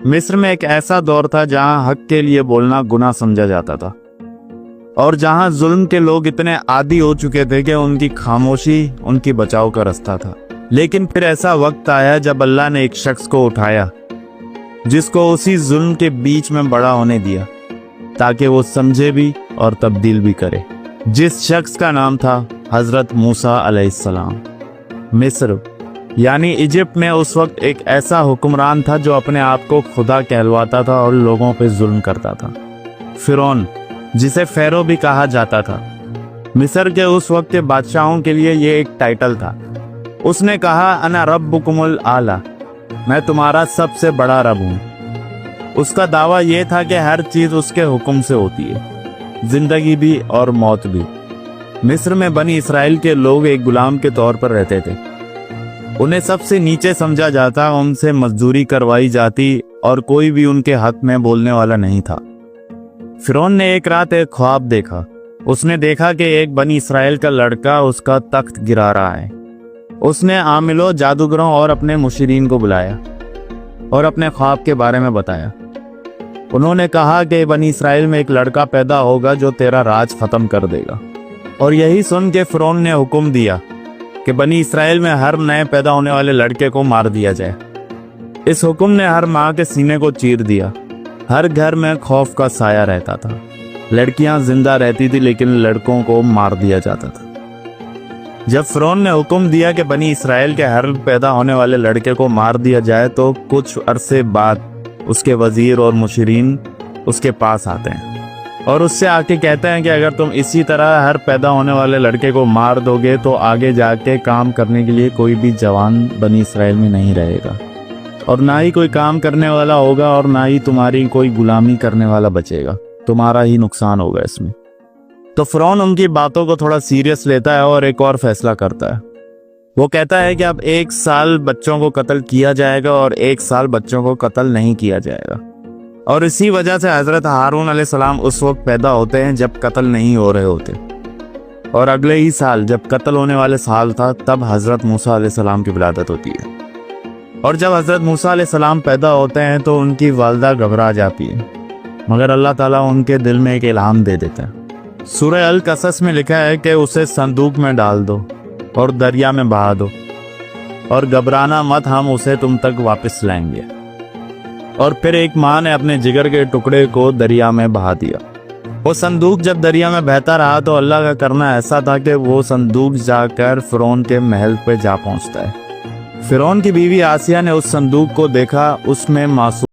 मिस्र में एक ऐसा दौर था जहां हक के लिए बोलना गुनाह समझा जाता था और जहां जुल्म के लोग इतने आदी हो चुके थे कि उनकी खामोशी उनकी बचाव का रास्ता था। लेकिन फिर ऐसा वक्त आया जब अल्लाह ने एक शख्स को उठाया जिसको उसी जुल्म के बीच में बड़ा होने दिया ताकि वो समझे भी और तब्दील भी करे। जिस शख्स का नाम था हजरत मूसा अलैहिस्सलाम। मिस्र यानी इजिप्ट में उस वक्त एक ऐसा हुक्मरान था जो अपने आप को खुदा कहलवाता था और लोगों पे जुल्म करता था। फिरौन, जिसे फेरो भी कहा जाता था, मिस्र के उस वक्त के बादशाहों के लिए ये एक टाइटल था। उसने कहा अना रब्बुकुमुल आला, मैं तुम्हारा सबसे बड़ा रब हूँ। उसका दावा यह था कि हर चीज उसके हुक्म से होती है, जिंदगी भी और मौत भी। मिस्र में बनी इसराइल के लोग एक गुलाम के तौर पर रहते थे। उन्हें सबसे नीचे समझा जाता, उनसे मजदूरी करवाई जाती और कोई भी उनके हक में बोलने वाला नहीं था। फिरौन ने एक रात एक ख्वाब देखा। उसने देखा कि एक बनी इसराइल का लड़का उसका तख्त गिरा रहा है। उसने आमिलों, जादूगरों और अपने मुशीरीन को बुलाया और अपने ख्वाब के बारे में बताया। उन्होंने कहा कि बनी इसराइल में एक लड़का पैदा होगा जो तेरा राज खत्म कर देगा। और यही सुन के फिरौन ने हुक्म दिया कि बनी इसराइल में हर नए पैदा होने वाले लड़के को मार दिया जाए। इस हुक्म ने हर माँ के सीने को चीर दिया। हर घर में खौफ का साया रहता था। लड़कियां जिंदा रहती थी लेकिन लड़कों को मार दिया जाता था। जब फिरौन ने हुक्म दिया कि बनी इसराइल के हर पैदा होने वाले लड़के को मार दिया जाए तो कुछ अरसे बाद उसके वजीर और मुशीरीन उसके पास आते हैं और उससे आके कहते हैं कि अगर तुम इसी तरह हर पैदा होने वाले लड़के को मार दोगे तो आगे जाके काम करने के लिए कोई भी जवान बनी इसराइल में नहीं रहेगा और ना ही कोई काम करने वाला होगा और ना ही तुम्हारी कोई गुलामी करने वाला बचेगा। तुम्हारा ही नुकसान होगा इसमें। तो फिरौन उनकी बातों को थोड़ा सीरियस लेता है और एक और फैसला करता है। वो कहता है कि अब 1 साल बच्चों को कत्ल किया जाएगा और 1 साल बच्चों को कत्ल नहीं किया जाएगा। और इसी वजह से हजरत हारून अलैहिस्सलाम उस वक्त पैदा होते हैं जब कत्ल नहीं हो रहे होते। और अगले ही साल जब कत्ल होने वाले साल था तब हजरत मूसा अलैहिस्सलाम की विलादत होती है। और जब हजरत मूसा अलैहिस्सलाम पैदा होते हैं तो उनकी वालिदा घबरा जाती है, मगर अल्लाह ताला उनके दिल में एक इल्हाम दे देता है। सूरह अल कसस में लिखा है कि उसे संदूक में डाल दो और दरिया में बहा दो और घबराना मत, हम उसे तुम तक वापस लाएंगे। और फिर एक माँ ने अपने जिगर के टुकड़े को दरिया में बहा दिया। वो संदूक जब दरिया में बहता रहा तो अल्लाह का करना ऐसा था कि वो संदूक जाकर फिरौन के महल पे जा पहुंचता है। फिरौन की बीवी आसिया ने उस संदूक को देखा, उसमें मासूम